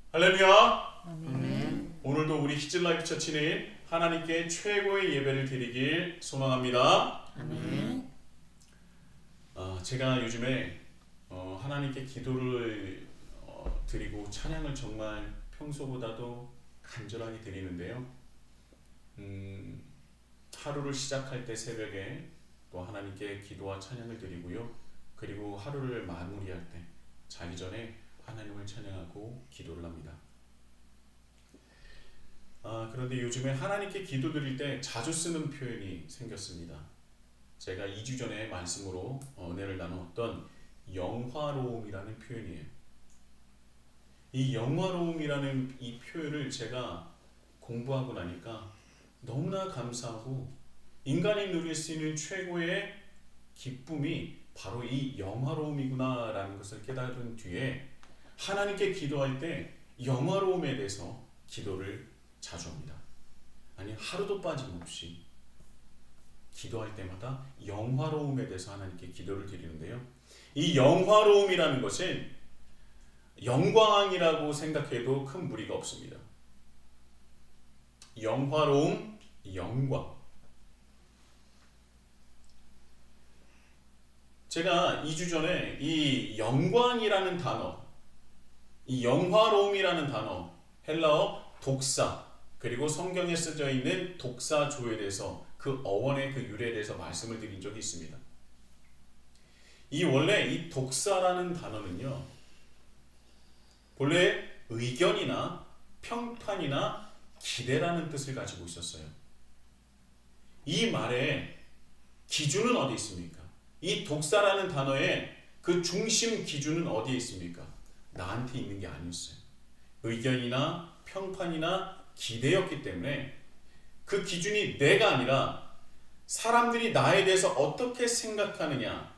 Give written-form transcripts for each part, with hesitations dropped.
할렐루야! 아멘. 오늘도 우리 히즐라이프 처치는 하나님께 최고의 예배를 드리길 소망합니다. 아멘. 제가 요즘에 하나님께 기도를 드리고 찬양을 정말 평소보다도 간절하게 드리는데요. 하루를 시작할 때 새벽에 또 하나님께 기도와 찬양을 드리고요. 그리고 하루를 마무리할 때 자기 전에 하나님을 찬양하고 기도를 합니다. 그런데 요즘에 하나님께 기도 드릴 때 자주 쓰는 표현이 생겼습니다. 제가 2주 전에 말씀으로 은혜를 나누었던 영화로움이라는 표현이에요. 이 영화로움이라는 이 표현을 제가 공부하고 나니까 너무나 감사하고 인간이 누릴 수 있는 최고의 기쁨이 바로 이 영화로움이구나 라는 것을 깨달은 뒤에 하나님께 기도할 때 영화로움에 대해서 기도를 자주 합니다. 아니, 하루도 빠짐없이 기도할 때마다 영화로움에 대해서 하나님께 기도를 드리는데요. 이 영화로움이라는 것은 영광이라고 생각해도 큰 무리가 없습니다. 영화로움, 영광. 제가 2주 전에 이 영광이라는 단어, 이 영화로움이라는 단어, 헬라어 독사, 그리고 성경에 쓰여 있는 독사조에 대해서 그 어원의 그 유래에 대해서 말씀을 드린 적이 있습니다. 원래 이 독사라는 단어는요, 본래 의견이나 평판이나 기대라는 뜻을 가지고 있었어요. 이 말의 기준은 어디 있습니까? 이 독사라는 단어의 그 중심 기준은 어디에 있습니까? 나한테 있는 게 아니었어요. 의견이나 평판이나 기대였기 때문에 그 기준이 내가 아니라 사람들이 나에 대해서 어떻게 생각하느냐,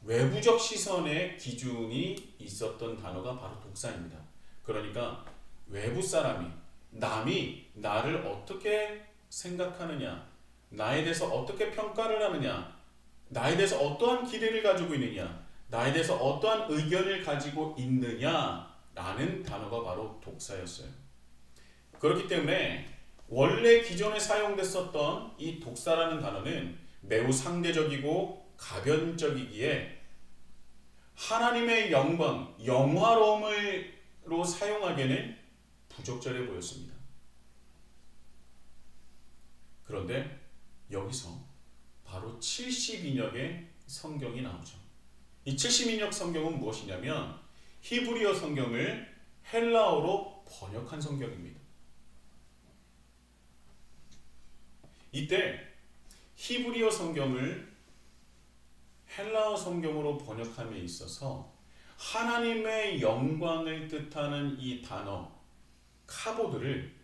외부적 시선의 기준이 있었던 단어가 바로 독사입니다. 그러니까 외부 사람이, 남이 나를 어떻게 생각하느냐, 나에 대해서 어떻게 평가를 하느냐, 나에 대해서 어떠한 기대를 가지고 있느냐, 나에 대해서 어떠한 의견을 가지고 있느냐라는 단어가 바로 독사였어요. 그렇기 때문에 원래 기존에 사용됐었던 이 독사라는 단어는 매우 상대적이고 가변적이기에 하나님의 영광, 영화로움으로 사용하기에는 부적절해 보였습니다. 그런데 여기서 바로 70인역의 성경이 나오죠. 이 70인역 성경은 무엇이냐면 히브리어 성경을 헬라어로 번역한 성경입니다. 이때 히브리어 성경을 헬라어 성경으로 번역함에 있어서 하나님의 영광을 뜻하는 이 단어 카보드를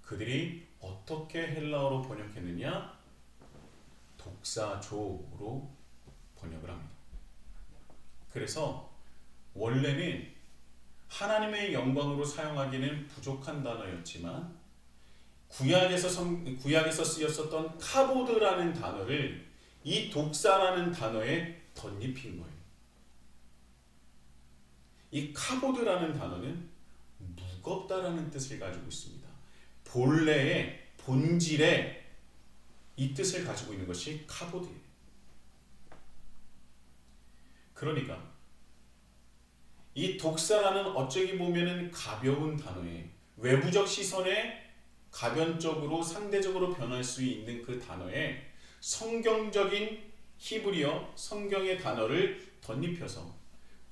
그들이 어떻게 헬라어로 번역했느냐? 독사조로 번역을 합니다. 그래서 원래는 하나님의 영광으로 사용하기는 부족한 단어였지만 구약에서 쓰였었던 카보드라는 단어를 이 독사라는 단어에 덧입힌 거예요. 이 카보드라는 단어는 무겁다라는 뜻을 가지고 있습니다. 본래의 본질의 이 뜻을 가지고 있는 것이 카보드예요. 그러니까 이 독사라는 어쩌기 보면은 가벼운 단어에 외부적 시선에 가변적으로 상대적으로 변할 수 있는 그 단어에 성경적인 히브리어 성경의 단어를 덧입혀서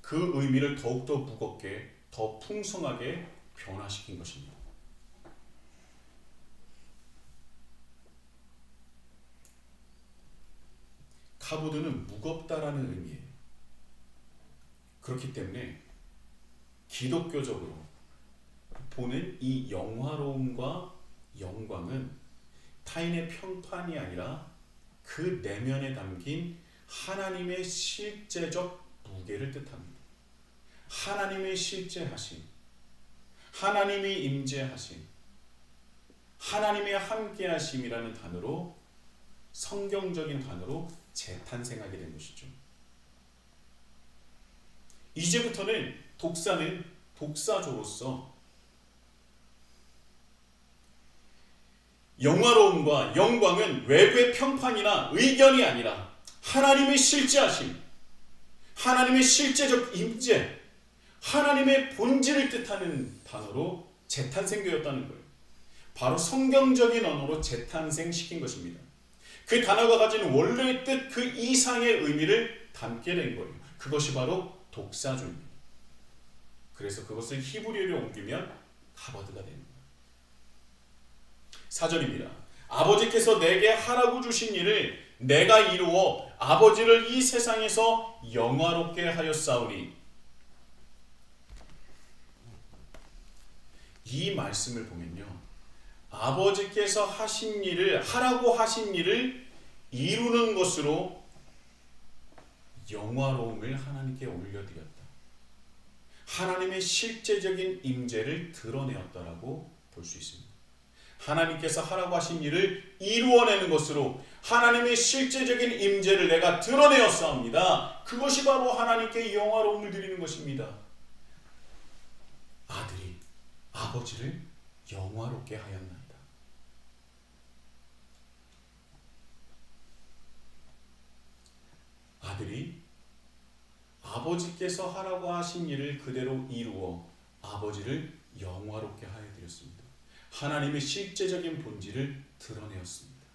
그 의미를 더욱더 무겁게 더 풍성하게 변화시킨 것입니다. 카보드는 무겁다라는 의미예요. 그렇기 때문에 기독교적으로 보는 이 영화로움과 영광은 타인의 평판이 아니라 그 내면에 담긴 하나님의 실제적 무게를 뜻합니다. 하나님의 실제하심, 하나님이 임재하심, 하나님의 함께하심이라는 단어로 성경적인 단어로 재탄생하게 된 것이죠. 이제부터는 독사는 독사조로서 영화로움과 영광은 외부의 평판이나 의견이 아니라 하나님의 실제하심, 하나님의 실제적 임재, 하나님의 본질을 뜻하는 단어로 재탄생되었다는 거예요. 바로 성경적인 언어로 재탄생시킨 것입니다. 그 단어가 가진 원래의 뜻 그 이상의 의미를 담게 된 거예요. 그것이 바로 독사조입니다. 그래서 그것을 히브리어로 옮기면 가버드가 됩니다. 4절입니다. 아버지께서 내게 하라고 주신 일을 내가 이루어 아버지를 이 세상에서 영화롭게 하였사오니. 이 말씀을 보면요, 아버지께서 하신 일을, 하라고 하신 일을 이루는 것으로 영화로움을 하나님께 올려드렸다. 하나님의 실제적인 임재를 드러내었다라고 볼 수 있습니다. 하나님께서 하라고 하신 일을 이루어내는 것으로 하나님의 실제적인 임재를 내가 드러내었사옵니다. 그것이 바로 하나님께 영화로움을 드리는 것입니다. 아들이 아버지를 영화롭게 하였나이다. 아들이 아버지께서 하라고 하신 일을 그대로 이루어 아버지를 영화롭게 하여 드렸습니다. 하나님의 실제적인 본질을 드러내었습니다.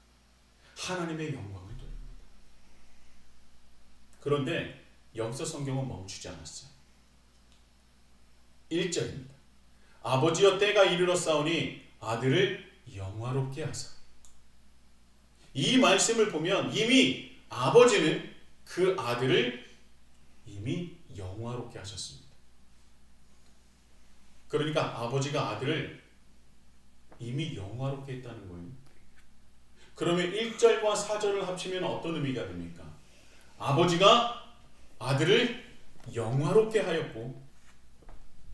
하나님의 영광을 돌립니다. 그런데 여기서 성경은 멈추지 않았어요. 1절입니다. 아버지여 때가 이르렀사오니 아들을 영화롭게 하사. 이 말씀을 보면 이미 아버지는 그 아들을 이미 영화롭게 하셨습니다. 그러니까 아버지가 아들을 이미 영화롭게 했다는 거예요. 그러면 1절과 4절을 합치면 어떤 의미가 됩니까? 아버지가 아들을 영화롭게 하였고,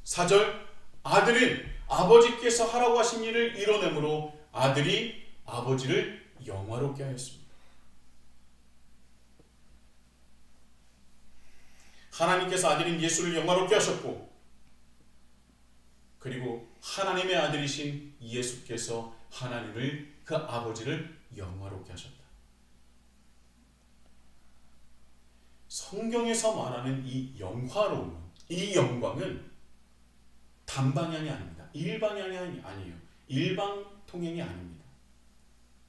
4절 아들은 아버지께서 하라고 하신 일을 이뤄내므로 아들이 아버지를 영화롭게 하였습니다. 하나님께서 아들인 예수를 영화롭게 하셨고, 그리고 하나님의 아들이신 예수께서 하나님을, 그 아버지를 영화롭게 하셨다. 성경에서 말하는 이 영화로움, 이 영광은 단방향이 아닙니다. 일방향이 아니에요. 일방통행이 아닙니다.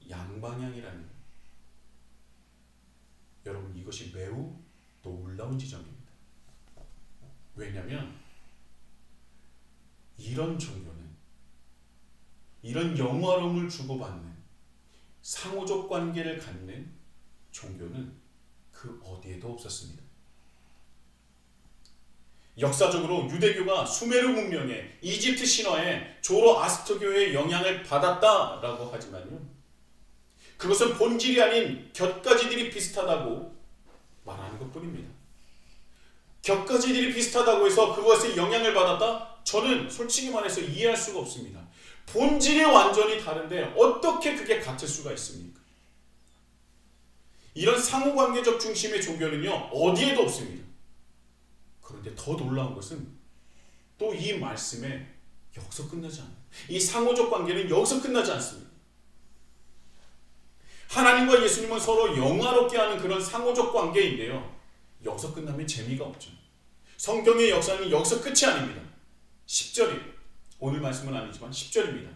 양방향이라는 거예요. 여러분, 이것이 매우 놀라운 지점입니다. 왜냐하면 이런 종교는, 이런 영화로움을 주고받는 상호적 관계를 갖는 종교는 그 어디에도 없었습니다. 역사적으로 유대교가 수메르 문명에, 이집트 신화에, 조로아스터교의 영향을 받았다라고 하지만요, 그것은 본질이 아닌 곁가지들이 비슷하다고 말하는 것뿐입니다. 곁가지들이 비슷하다고 해서 그것에 영향을 받았다? 저는 솔직히 말해서 이해할 수가 없습니다. 본질이 완전히 다른데 어떻게 그게 같을 수가 있습니까? 이런 상호관계적 중심의 종교는요, 어디에도 없습니다. 그런데 더 놀라운 것은 또 이 말씀에 여기서 끝나지 않아요. 이 상호적 관계는 여기서 끝나지 않습니다. 하나님과 예수님은 서로 영화롭게 하는 그런 상호적 관계인데요, 여기서 끝나면 재미가 없죠. 성경의 역사는 여기서 끝이 아닙니다. 10절이에요. 오늘 말씀은 아니지만 10절입니다.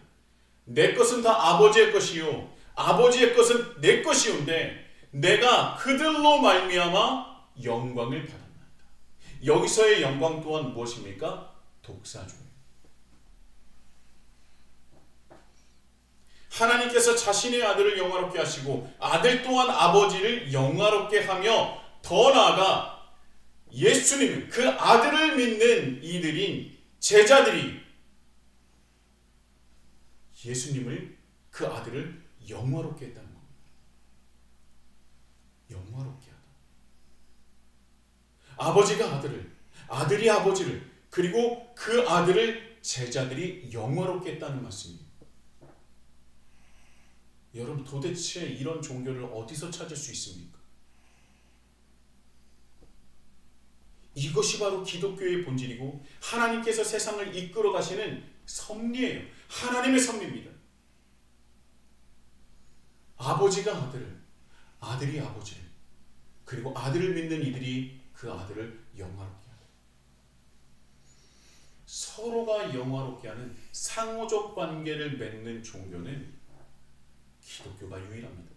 내 것은 다 아버지의 것이요 아버지의 것은 내 것이온데 내가 그들로 말미암아 영광을 받았나이다. 여기서의 영광 또한 무엇입니까? 독사조예요. 하나님께서 자신의 아들을 영화롭게 하시고 아들 또한 아버지를 영화롭게 하며, 더 나아가 예수님은 그 아들을 믿는 이들인 제자들이 예수님을, 그 아들을 영화롭게 했다는 겁니다. 영화롭게 하다. 아버지가 아들을, 아들이 아버지를, 그리고 그 아들을 제자들이 영화롭게 했다는 말씀이에요. 여러분, 도대체 이런 종교를 어디서 찾을 수 있습니까? 이것이 바로 기독교의 본질이고 하나님께서 세상을 이끌어 가시는 섭리예요. 하나님의 섭리입니다. 아버지가 아들을, 아들이 아버지를, 그리고 아들을 믿는 이들이 그 아들을 영화롭게 하는, 서로가 영화롭게 하는 상호적 관계를 맺는 종교는 기독교가 유일합니다.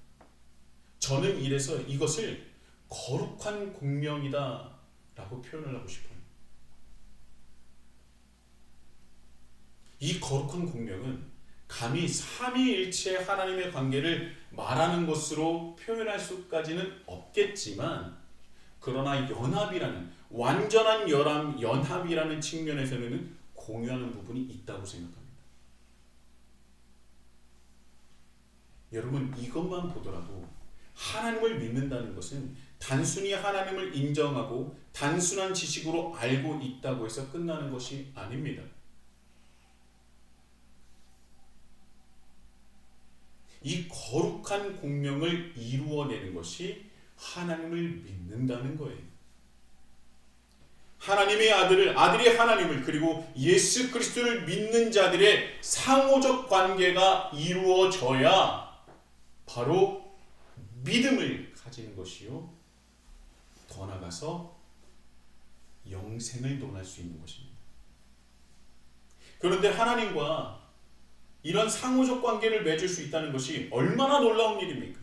저는 이래서 이것을 거룩한 공명이다 라고 표현을 하고 싶어요. 이 거룩한 공명은 감히 삼위일체 하나님의 관계를 말하는 것으로 표현할 수까지는 없겠지만, 그러나 연합이라는, 완전한 연합이라는 측면에서는 공유하는 부분이 있다고 생각합니다. 여러분, 이것만 보더라도 하나님을 믿는다는 것은 단순히 하나님을 인정하고 단순한 지식으로 알고 있다고 해서 끝나는 것이 아닙니다. 이 거룩한 공명을 이루어내는 것이 하나님을 믿는다는 거예요. 하나님의 아들을, 아들이 하나님을, 그리고 예수 그리스도를 믿는 자들의 상호적 관계가 이루어져야 바로 믿음을 가지는 것이요, 더 나아가서 영생을 논할 수 있는 것입니다. 그런데 하나님과 이런 상호적 관계를 맺을 수 있다는 것이 얼마나 놀라운 일입니까?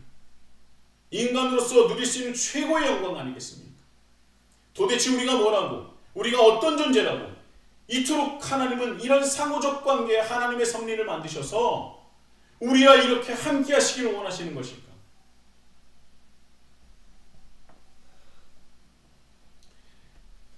인간으로서 누릴 수 있는 최고의 영광 아니겠습니까? 도대체 우리가 뭐라고, 우리가 어떤 존재라고 이토록 하나님은 이런 상호적 관계에 하나님의 섭리를 만드셔서 우리와 이렇게 함께 하시기를 원하시는 것일까?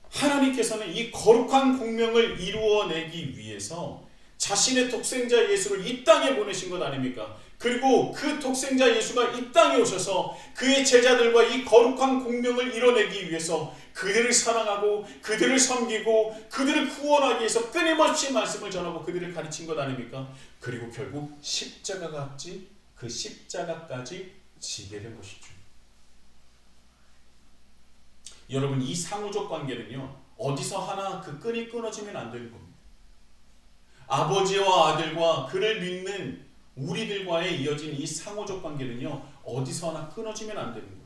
하나님께서는 이 거룩한 공명을 이루어내기 위해서 자신의 독생자 예수를 이 땅에 보내신 것 아닙니까? 그리고 그 독생자 예수가 이 땅에 오셔서 그의 제자들과 이 거룩한 공명을 이뤄내기 위해서 그들을 사랑하고 그들을 섬기고 그들을 구원하기 위해서 끊임없이 말씀을 전하고 그들을 가르친 것 아닙니까? 그리고 결국 십자가까지, 그 십자가까지 지게 된 것이죠. 여러분, 이 상호적 관계는요, 어디서 하나 그 끈이 끊어지면 안 되는 겁니다. 아버지와 아들과 그를 믿는 우리들과의 이어진 이 상호적 관계는요, 어디서 하나 끊어지면 안 되는 거예요.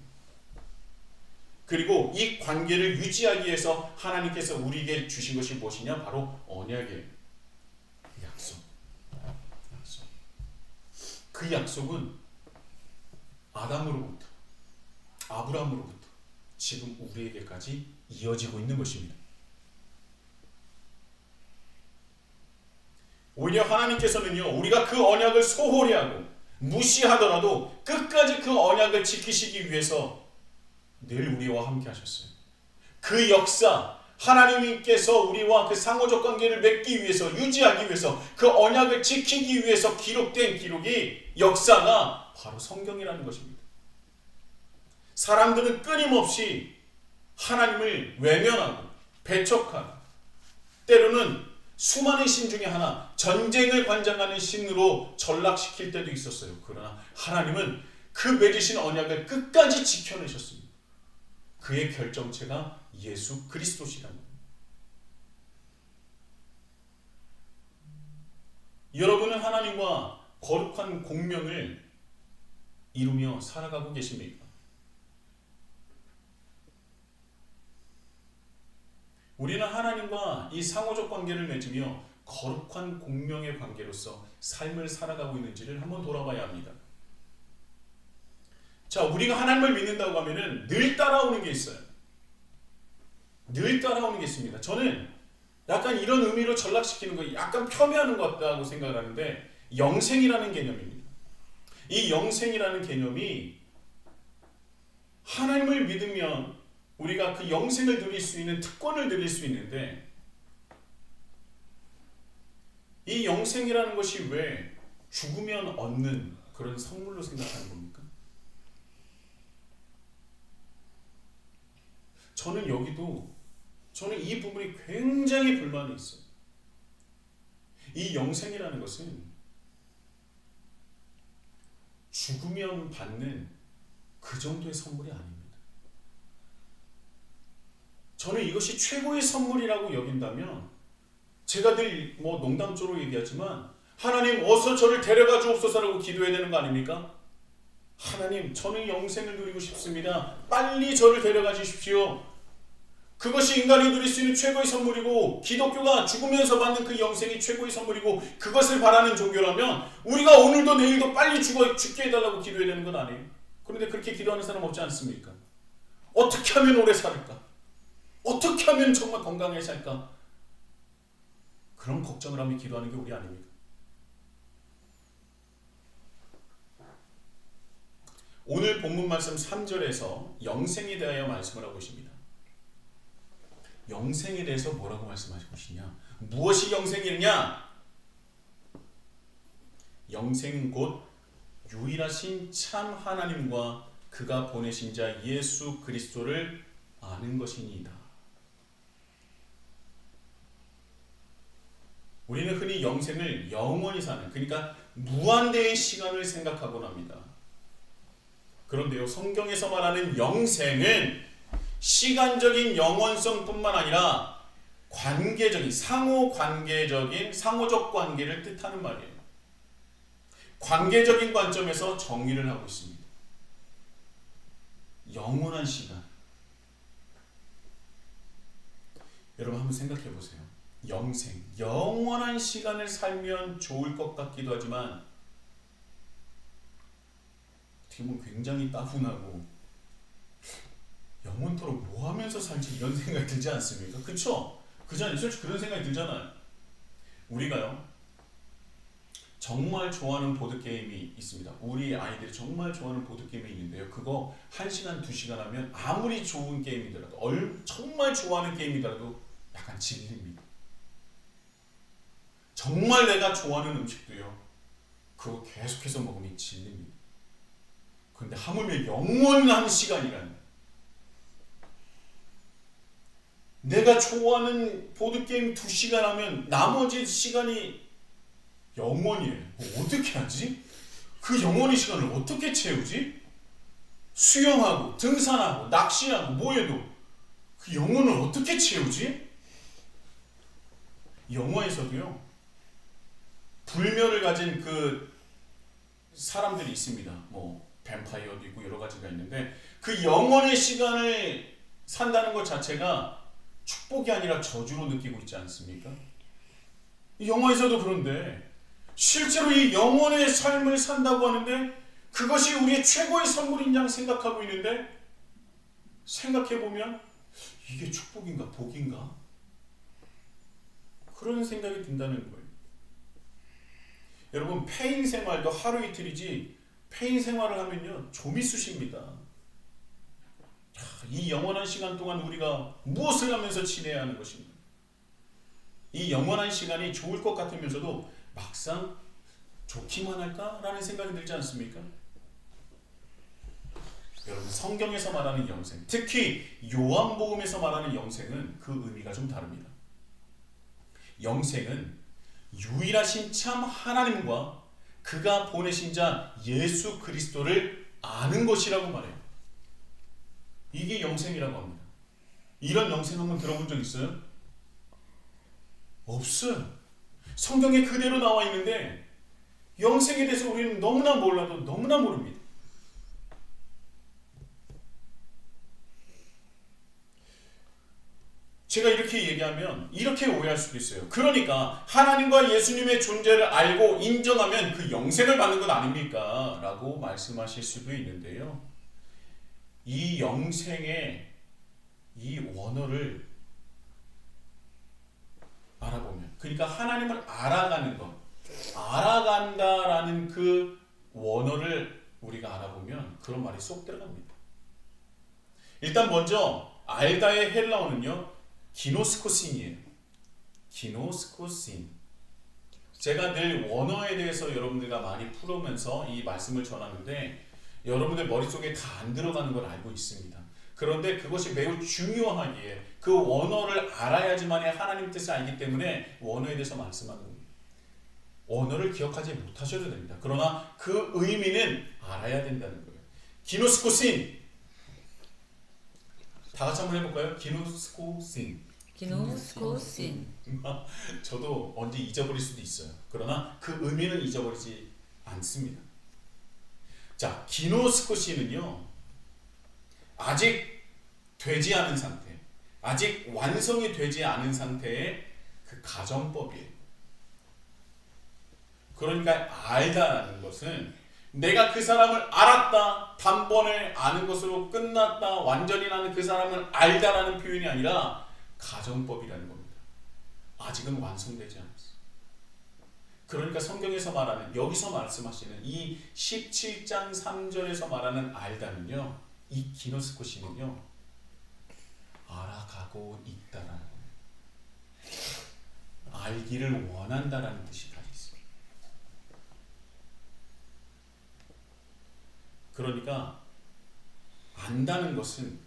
그리고 이 관계를 유지하기 위해서 하나님께서 우리에게 주신 것이 무엇이냐? 바로 언약이에요. 약속. 그 약속은 아담으로부터, 아브라함으로부터 지금 우리에게까지 이어지고 있는 것입니다. 오히려 하나님께서는요, 우리가 그 언약을 소홀히 하고 무시하더라도 끝까지 그 언약을 지키시기 위해서 늘 우리와 함께 하셨어요. 그 역사, 하나님께서 우리와 그 상호적 관계를 맺기 위해서, 유지하기 위해서, 그 언약을 지키기 위해서 기록된 기록이, 역사가 바로 성경이라는 것입니다. 사람들은 끊임없이 하나님을 외면하고 배척하고, 때로는 수많은 신 중에 하나, 전쟁을 관장하는 신으로 전락시킬 때도 있었어요. 그러나 하나님은 그 맺으신 언약을 끝까지 지켜내셨습니다. 그의 결정체가 예수 그리스도시라는 겁니다. 여러분은 하나님과 거룩한 공명을 이루며 살아가고 계십니까? 우리는 하나님과 이 상호적 관계를 맺으며 거룩한 공명의 관계로서 삶을 살아가고 있는지를 한번 돌아봐야 합니다. 자, 우리가 하나님을 믿는다고 하면은 늘 따라오는 게 있어요. 늘 따라오는 게 있습니다. 저는 약간 이런 의미로 전락시키는 거, 약간 폄훼하는 것 같다고 생각을 하는데, 영생이라는 개념입니다. 이 영생이라는 개념이 하나님을 믿으면 우리가 그 영생을 누릴 수 있는 특권을 누릴 수 있는데, 이 영생이라는 것이 왜 죽으면 얻는 그런 선물로 생각하는 겁니까? 저는 이 부분이 굉장히 불만이 있어요. 이 영생이라는 것은 죽으면 받는 그 정도의 선물이 아닙니다. 저는 이것이 최고의 선물이라고 여긴다면, 제가 늘 농담조로 얘기하지만 하나님 어서 저를 데려가 주옵소서라고 기도해야 되는 거 아닙니까? 하나님, 저는 영생을 누리고 싶습니다. 빨리 저를 데려가 주십시오. 그것이 인간이 누릴 수 있는 최고의 선물이고, 기독교가 죽으면서 받는 그 영생이 최고의 선물이고, 그것을 바라는 종교라면 우리가 오늘도 내일도 빨리 죽게 해달라고 기도해야 되는 건 아니에요. 그런데 그렇게 기도하는 사람 없지 않습니까? 어떻게 하면 오래 살까? 어떻게 하면 정말 건강하게 살까? 그런 걱정을 하며 기도하는 게 우리 아닙니까? 오늘 본문 말씀 3절에서 영생에 대하여 말씀을 하고 있습니다. 영생에 대해서 뭐라고 말씀하시고 계시냐? 무엇이 영생이냐? 영생은 곧 유일하신 참 하나님과 그가 보내신 자 예수 그리스도를 아는 것이니이다. 우리는 흔히 영생을 영원히 사는, 그러니까 무한대의 시간을 생각하곤 합니다. 그런데요, 성경에서 말하는 영생은 시간적인 영원성뿐만 아니라 관계적인, 상호적 관계를 뜻하는 말이에요. 관계적인 관점에서 정의를 하고 있습니다. 영원한 시간. 여러분 한번 생각해 보세요. 영생, 영원한 시간을 살면 좋을 것 같기도 하지만 어떻게 보면 굉장히 따분하고 영원토록 뭐 하면서 살지 이런 생각이 들지 않습니까? 그쵸? 그잖아요. 솔직히 그런 생각이 들잖아요. 우리가요 정말 좋아하는 보드게임이 있습니다. 우리 아이들이 정말 좋아하는 보드게임이 있는데요, 그거 1시간, 2시간 하면 아무리 좋은 게임이더라도, 정말 좋아하는 게임이더라도 약간 질립니다. 정말 내가 좋아하는 음식도요, 그거 계속해서 먹으면 질립니다. 그런데 하물며 영원한 시간이라는, 내가 좋아하는 보드게임 2시간 하면 나머지 시간이 영원이에요. 어떻게 하지? 그 영원의 시간을 어떻게 채우지? 수영하고 등산하고 낚시하고 뭐해도 그 영혼을 어떻게 채우지? 영화에서도요, 불멸을 가진 그 사람들이 있습니다. 뭐 뱀파이어도 있고 여러 가지가 있는데, 그 영원의 시간을 산다는 것 자체가 축복이 아니라 저주로 느끼고 있지 않습니까? 이 영화에서도 그런데 실제로 이 영원의 삶을 산다고 하는데 그것이 우리의 최고의 선물인 양 생각하고 있는데, 생각해보면 이게 축복인가 복인가? 그런 생각이 든다는 거예요. 여러분, 폐인 생활도 하루 이틀이지 폐인 생활을 하면요 좀이 쑤십니다. 이 영원한 시간 동안 우리가 무엇을 하면서 지내야 하는 것입니다. 이 영원한 시간이 좋을 것 같으면서도 막상 좋기만 할까라는 생각이 들지 않습니까? 여러분, 성경에서 말하는 영생, 특히 요한복음에서 말하는 영생은 그 의미가 좀 다릅니다. 영생은 유일하신 참 하나님과 그가 보내신 자 예수 그리스도를 아는 것이라고 말해요. 이게 영생이라고 합니다. 이런 영생 한번 들어본 적 있어요? 없어요. 성경에 그대로 나와 있는데 영생에 대해서 우리는 너무나 몰라도 너무나 모릅니다. 제가 이렇게 얘기하면 이렇게 오해할 수도 있어요. 그러니까 하나님과 예수님의 존재를 알고 인정하면 그 영생을 받는 것 아닙니까? 라고 말씀하실 수도 있는데요, 이 영생의 이 원어를 알아보면, 그러니까 하나님을 알아가는 것, 알아간다라는 그 원어를 우리가 알아보면 그런 말이 쏙 들어갑니다. 일단 먼저 알다의 헬라어는요 기노스코신이에요. 기노스코신. 제가 늘 원어에 대해서 여러분들과 많이 풀으면서 이 말씀을 전하는데 여러분들 머릿속에 다 안 들어가는 걸 알고 있습니다. 그런데 그것이 매우 중요하기에 그 원어를 알아야지만 하나님 뜻을 알기 때문에 원어에 대해서 말씀하는 겁니다. 원어를 기억하지 못하셔도 됩니다. 그러나 그 의미는 알아야 된다는 거예요. 기노스코신. 다 같이 한번 해볼까요? 기노스코신. 기노스코신. 저도 언제 잊어버릴 수도 있어요. 그러나 그 의미는 잊어버리지 않습니다. 자, 기노스코시는요, 아직 되지 않은 상태, 아직 완성이 되지 않은 상태의 그 가정법이에요. 그러니까 알다라는 것은 내가 그 사람을 알았다, 단번에 아는 것으로 끝났다, 완전히 나는 그 사람을 알다라는 표현이 아니라 가정법이라는 겁니다. 아직은 완성되지 않았어. 그러니까 성경에서 말하는, 여기서 말씀하시는 이 17장 3절에서 말하는 알다는요, 이 기노스코시는요, 알아가고 있다라는 거예요. 알기를 원한다라는 뜻이 다 있어요. 그러니까 안다는 것은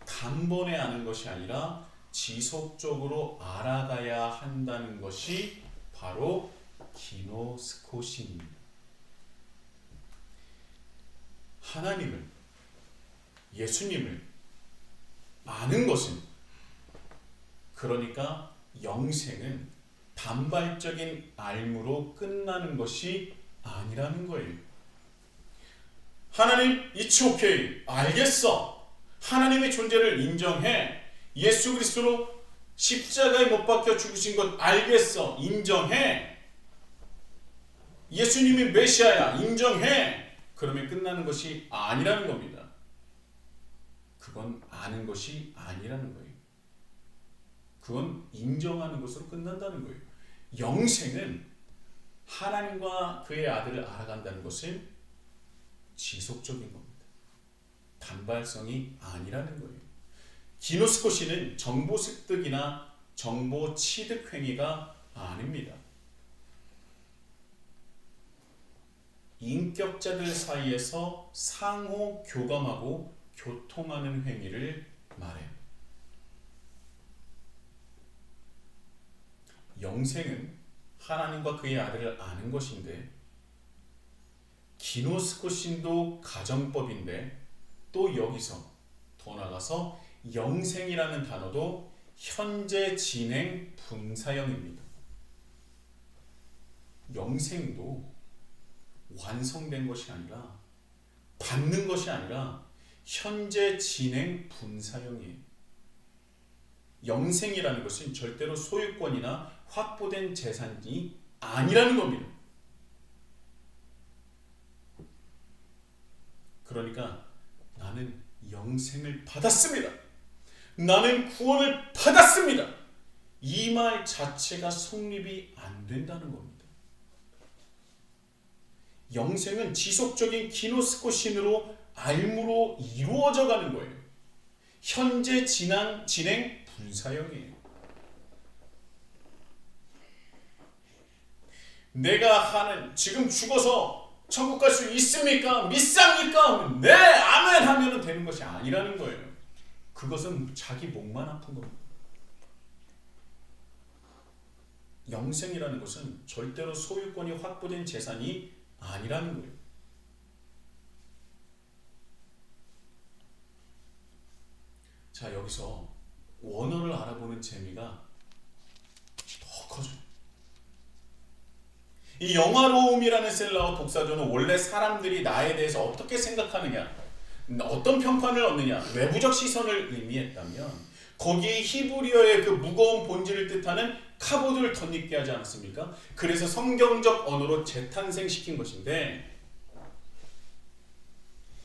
단번에 아는 것이 아니라 지속적으로 알아가야 한다는 것이 바로 기노스코시입니다. 하나님을, 예수님을 아는 것은, 그러니까 영생은 단발적인 알무로 끝나는 것이 아니라는 거예요. 하나님, it's okay. 알겠어. 하나님의 존재를 인정해. 예수 그리스도로 십자가에 못 박혀 죽으신 것 알겠어. 인정해. 예수님이 메시아야. 인정해. 그러면 끝나는 것이 아니라는 겁니다. 그건 아는 것이 아니라는 거예요. 그건 인정하는 것으로 끝난다는 거예요. 영생은 하나님과 그의 아들을 알아간다는 것은 지속적인 겁니다. 단발성이 아니라는 거예요. 기노스코시는 정보 습득이나 정보 취득 행위가 아닙니다. 인격자들 사이에서 상호 교감하고 교통하는 행위를 말해요. 영생은 하나님과 그의 아들을 아는 것인데, 기노스코신도 가정법인데, 또 여기서 더 나가서 영생이라는 단어도 현재 진행 분사형입니다. 영생도 완성된 것이 아니라, 받는 것이 아니라 현재 진행 분사형이에요. 영생이라는 것은 절대로 소유권이나 확보된 재산이 아니라는 겁니다. 그러니까 나는 영생을 받았습니다. 나는 구원을 받았습니다. 이 말 자체가 성립이 안 된다는 겁니다. 영생은 지속적인 기노스코신으로 알무로 이루어져 가는 거예요. 현재 진행 분사형이에요. 내가 하는, 지금 죽어서 천국 갈 수 있습니까? 믿습니까? 네, 아멘 하면 되는 것이 아니라는 거예요. 그것은 자기 목만 아픈 겁니다. 영생이라는 것은 절대로 소유권이 확보된 재산이 아니라는 거예요. 자, 여기서 원어를 알아보는 재미가 더 커져요. 이 영화로움이라는 셀라와 독사조는 원래 사람들이 나에 대해서 어떻게 생각하느냐, 어떤 평판을 얻느냐, 외부적 시선을 의미했다면, 거기에 히브리어의 그 무거운 본질을 뜻하는 카보드를 덧입게 하지 않았습니까? 그래서 성경적 언어로 재탄생시킨 것인데,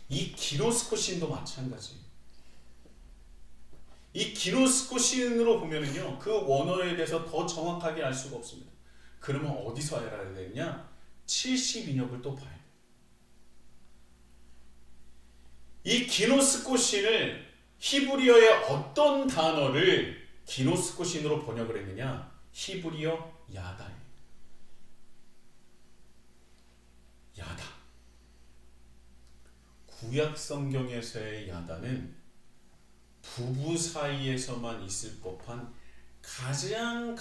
이 기노스코신도 마찬가지예요. 이 기노스코신으로 보면은요, 그 원어에 대해서 더 정확하게 알 수가 없습니다. 그러면 어디서 알아야 되느냐? 72역을 또 봐야 돼요. 이 기노스코신을 히브리어의 어떤 단어를 기노스코신으로 번역을 했느냐? 히브리어 야다예요. 야다. 구약 성경에서의 야다는 부부 사이에서만 있을 법한 가장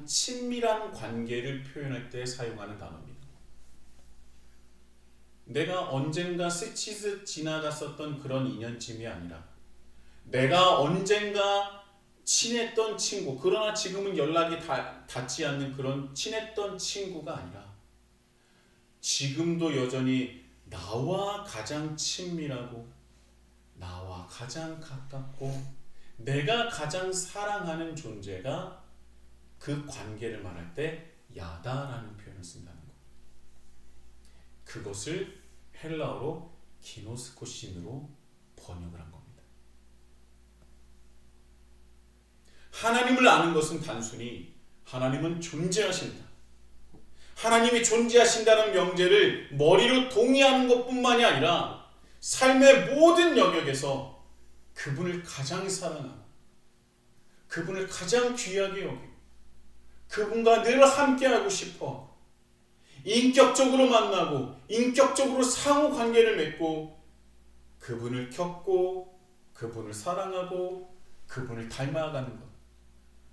친밀한 관계를 표현할 때 사용하는 단어입니다. 내가 언젠가 스치듯 지나갔었던 그런 인연쯤이 아니라, 내가 언젠가 친했던 친구, 그러나 지금은 연락이 닿지 않는 그런 친했던 친구가 아니라, 지금도 여전히 나와 가장 친밀하고 나와 가장 가깝고 내가 가장 사랑하는 존재가 그 관계를 말할 때 야다라는 표현을 쓴다는 것. 그것을 헬라어로 기노스코신으로 번역을 한 겁니다. 하나님을 아는 것은 단순히 하나님은 존재하신다, 하나님이 존재하신다는 명제를 머리로 동의하는 것뿐만이 아니라 삶의 모든 영역에서 그분을 가장 사랑하고 그분을 가장 귀하게 여기고 그분과 늘 함께하고 싶어 인격적으로 만나고 인격적으로 상호 관계를 맺고 그분을 겪고 그분을 사랑하고 그분을 닮아가는 것.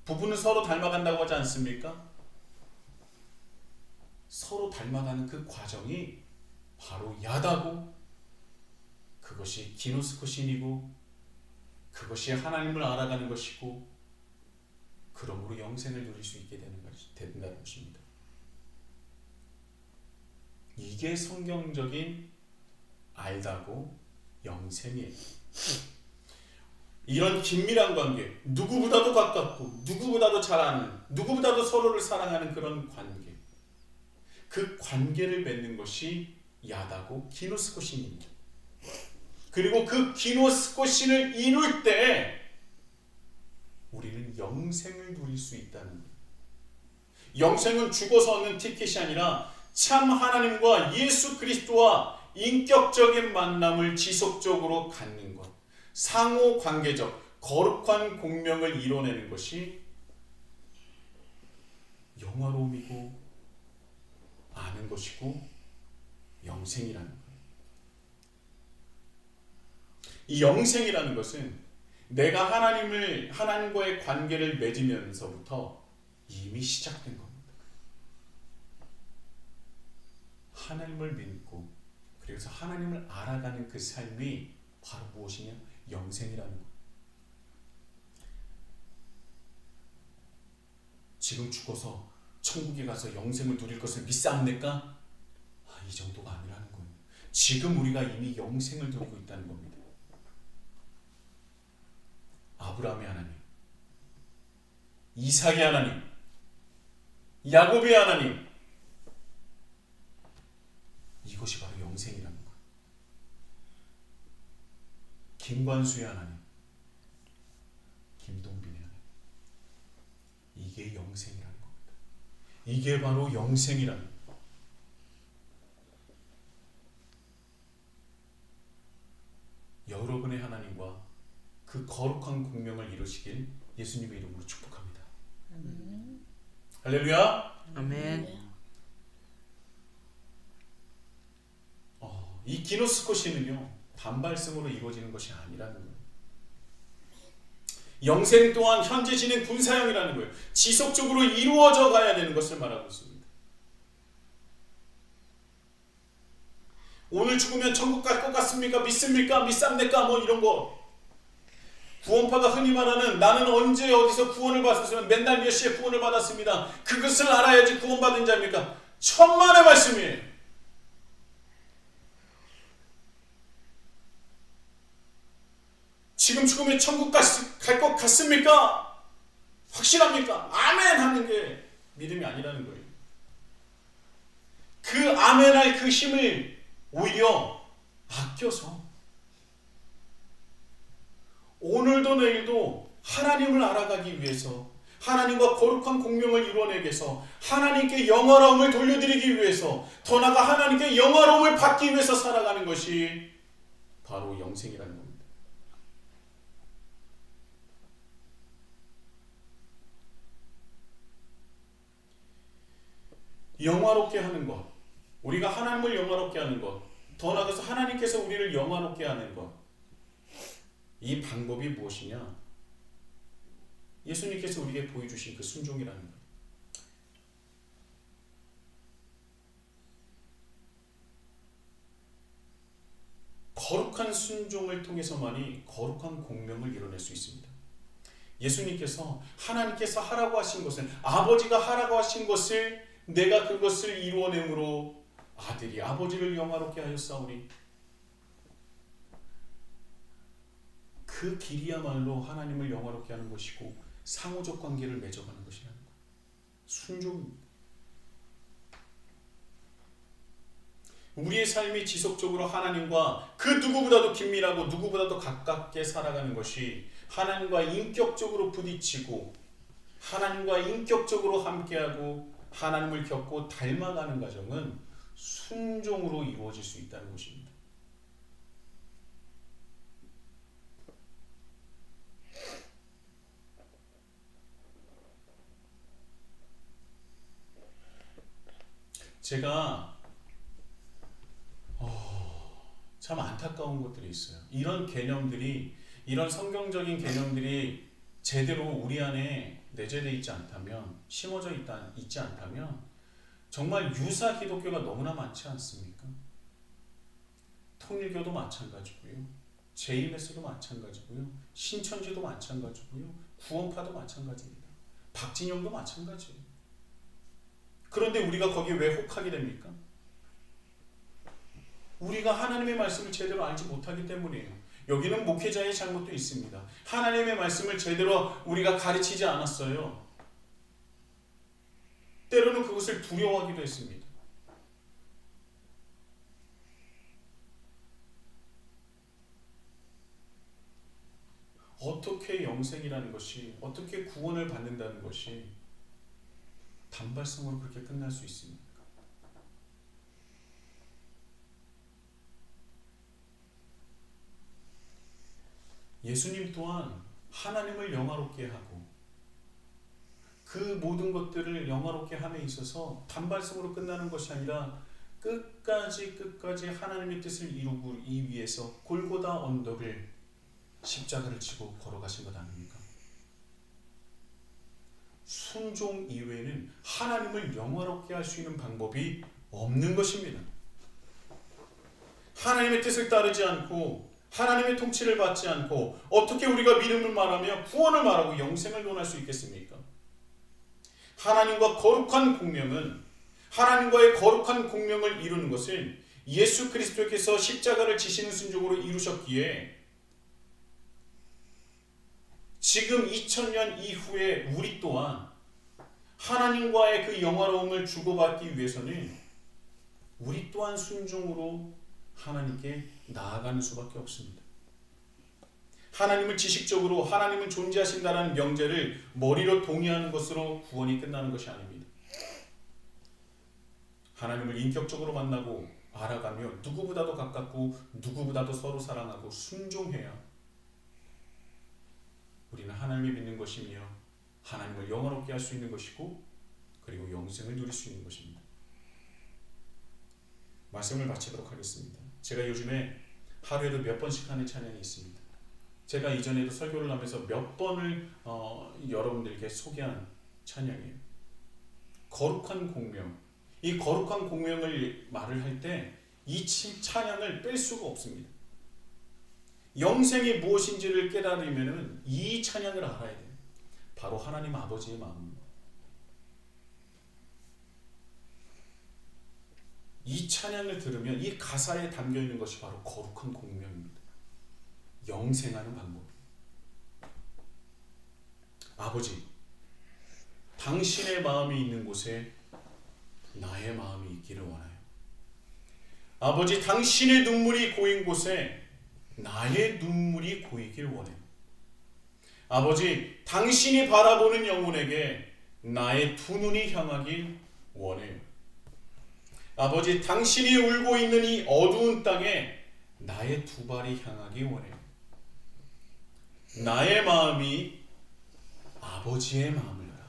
부부는 서로 닮아간다고 하지 않습니까? 서로 닮아가는 그 과정이 바로 야다고 그것이 기노스코신이고 그것이 하나님을 알아가는 것이고 그러므로 영생을 누릴 수 있게 된다는 것입니다. 이게 성경적인 알다고 영생이에요. 이런 긴밀한 관계, 누구보다도 가깝고 누구보다도 잘 아는, 누구보다도 서로를 사랑하는 그런 관계, 그 관계를 맺는 것이 야다고 기노스코신입니다. 그리고 그 기노스코신을 이룰 때 우리는 영생을 누릴 수 있다는 거예요. 영생은 죽어서 얻는 티켓이 아니라 참 하나님과 예수 그리스도와 인격적인 만남을 지속적으로 갖는 것, 상호 관계적 거룩한 공명을 이뤄내는 것이 영화로움이고 아는 것이고 영생이라는 거예요. 이 영생이라는 것은 내가 하나님과의 관계를 맺으면서부터 이미 시작된 겁니다. 하나님을 믿고 그래서 하나님을 알아가는 그 삶이 바로 무엇이냐? 영생이라는 것. 지금 죽어서 천국에 가서 영생을 누릴 것을 믿사옵니까? 이 정도가 아니라는 거예요. 지금 우리가 이미 영생을 누리고 있다는 겁니다. 아브라함의 하나님, 이삭의 하나님, 야곱의 하나님, 이것이 바로 영생이라는 거예요. 김관수의 하나님, 김동빈의 하나님, 이게 영생이라는 겁니다. 이게 바로 영생이라는 거예요. 여러분의 하나님과 그 거룩한 공명을 이루시길 예수님의 이름으로 축복합니다. 할렐루야. 아멘. 이 기노스코시는요 단발성으로 이루어지는 것이 아니라는 거예요. 영생 또한 현재 진행 군사형이라는 거예요. 지속적으로 이루어져 가야 되는 것을 말하고 있습니다. 오늘 죽으면 천국 갈 것 같습니까? 믿습니까? 믿습니까? 뭐 이런 거. 구원파가 흔히 말하는 나는 언제 어디서 구원을 받았으면 맨날 몇 시에 구원을 받았습니다. 그것을 알아야지 구원받은 자입니까? 천만의 말씀이에요. 지금 죽으면 천국 갈 것 같습니까? 확실합니까? 아멘 하는 게 믿음이 아니라는 거예요. 그 아멘할 그 힘을 오히려 아껴서 오늘도 내일도 하나님을 알아가기 위해서 하나님과 거룩한 공명을 이뤄내기 위해서 하나님께 영화로움을 돌려드리기 위해서 더 나아가 하나님께 영화로움을 받기 위해서 살아가는 것이 바로 영생이라는 겁니다. 영화롭게 하는 것, 우리가 하나님을 영화롭게 하는 것, 더 나아가서 하나님께서 우리를 영화롭게 하는 것, 이 방법이 무엇이냐? 예수님께서 우리에게 보여주신 그 순종이라는 것. 거룩한 순종을 통해서만이 거룩한 공명을 이뤄낼 수 있습니다. 예수님께서 하나님께서 하라고 하신 것을, 아버지가 하라고 하신 것을 내가 그것을 이루어냄으로 아들이 아버지를 영화롭게 하였사오니 그 길이야말로 하나님을 영화롭게 하는 것이고 상호적 관계를 맺어가는 것이라는 거예요. 순종입니다. 우리의 삶이 지속적으로 하나님과 그 누구보다도 긴밀하고 누구보다도 가깝게 살아가는 것이 하나님과 인격적으로 부딪히고 하나님과 인격적으로 함께하고 하나님을 겪고 닮아가는 과정은 순종으로 이루어질 수 있다는 것입니다. 제가 참 안타까운 것들이 있어요. 이런 개념들이, 이런 성경적인 개념들이 제대로 우리 안에 내재되어 있지 않다면, 심어져 있지 않다면 정말 유사 기독교가 너무나 많지 않습니까? 통일교도 마찬가지고요, JMS도 마찬가지고요, 신천지도 마찬가지고요, 구원파도 마찬가지입니다. 박진영도 마찬가지예요. 그런데 우리가 거기에 왜 혹하게 됩니까? 우리가 하나님의 말씀을 제대로 알지 못하기 때문이에요. 여기는 목회자의 잘못도 있습니다. 하나님의 말씀을 제대로 우리가 가르치지 않았어요. 때로는 그것을 두려워하기도 했습니다. 어떻게 영생이라는 것이, 어떻게 구원을 받는다는 것이 단발성으로 그렇게 끝날 수 있습니까? 예수님 또한 하나님을 영화롭게 하고 그 모든 것들을 영화롭게 함에 있어서 단발성으로 끝나는 것이 아니라 끝까지 하나님의 뜻을 이루기 위해서 골고다 언덕을 십자가를 지고 걸어가신 것 아닙니까? 순종 이외에는 하나님을 영화롭게 할 수 있는 방법이 없는 것입니다. 하나님의 뜻을 따르지 않고 하나님의 통치를 받지 않고 어떻게 우리가 믿음을 말하며 구원을 말하고 영생을 논할 수 있겠습니까? 하나님과 거룩한 공명은, 하나님과의 거룩한 공명을 이루는 것은 예수 그리스도께서 십자가를 지시는 순종으로 이루셨기에 지금 2000년 이후에 우리 또한 하나님과의 그 영화로움을 주고받기 위해서는 우리 또한 순종으로 하나님께 나아가는 수밖에 없습니다. 하나님을 지식적으로 하나님은 존재하신다는 명제를 머리로 동의하는 것으로 구원이 끝나는 것이 아닙니다. 하나님을 인격적으로 만나고 알아가며 누구보다도 가깝고 누구보다도 서로 사랑하고 순종해야 우리는 하나님을 믿는 것이며 하나님을 영화롭게 할 수 있는 것이고 그리고 영생을 누릴 수 있는 것입니다. 말씀을 마치도록 하겠습니다. 제가 요즘에 하루에도 몇 번씩 하는 찬양이 있습니다. 제가 이전에도 설교를 하면서 몇 번을 여러분들께 소개한 찬양이에요. 거룩한 공명. 이 거룩한 공명을 말을 할 때 이 찬양을 뺄 수가 없습니다. 영생이 무엇인지를 깨달으면 이 찬양을 알아야 돼요. 바로 하나님 아버지의 마음입니다. 이 찬양을 들으면 이 가사에 담겨있는 것이 바로 거룩한 공명입니다. 영생하는 방법이에요. 아버지, 당신의 마음이 있는 곳에 나의 마음이 있기를 원하요. 아버지, 당신의 눈물이 고인 곳에 나의 눈물이 고이길 원해요. 아버지, 당신이 바라보는 영혼에게 나의 두 눈이 향하길 원해요. 아버지, 당신이 울고 있는 이 어두운 땅에 나의 두 발이 향하기 원해요. 나의 마음이 아버지의 마음을 알아.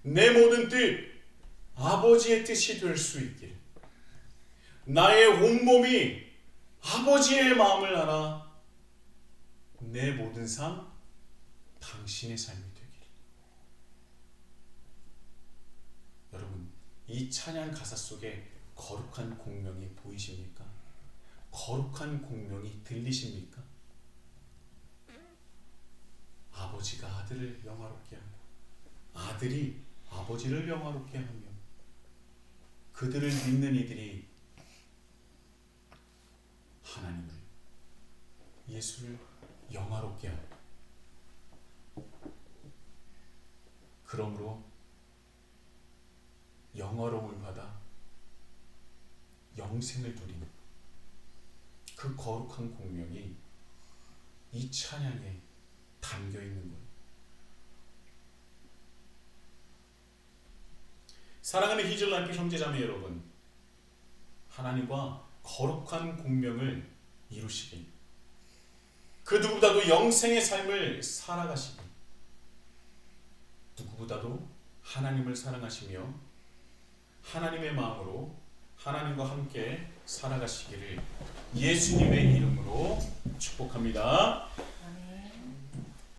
내 모든 뜻, 아버지의 뜻이 될 수 있길. 나의 온몸이 아버지의 마음을 알아. 내 모든 삶, 당신의 삶이 되길. 여러분, 이 찬양 가사 속에 거룩한 공명이 보이십니까? 거룩한 공명이 들리십니까? 아버지가 아들을 영화롭게 하고 아들이 아버지를 영화롭게 하며 그들을 믿는 이들이 하나님을, 예수를 영화롭게 하고, 그러므로 영화로움을 받아 영생을 누리는 그 거룩한 공명이 이 찬양에 담겨 있는 거예요. 사랑하는 히즐라이프 형제자매 여러분, 하나님과 거룩한 공명을 이루시길, 그 누구보다도 영생의 삶을 살아가시길, 누구보다도 하나님을 사랑하시며 하나님의 마음으로 하나님과 함께 살아가시기를 예수님의 이름으로 축복합니다.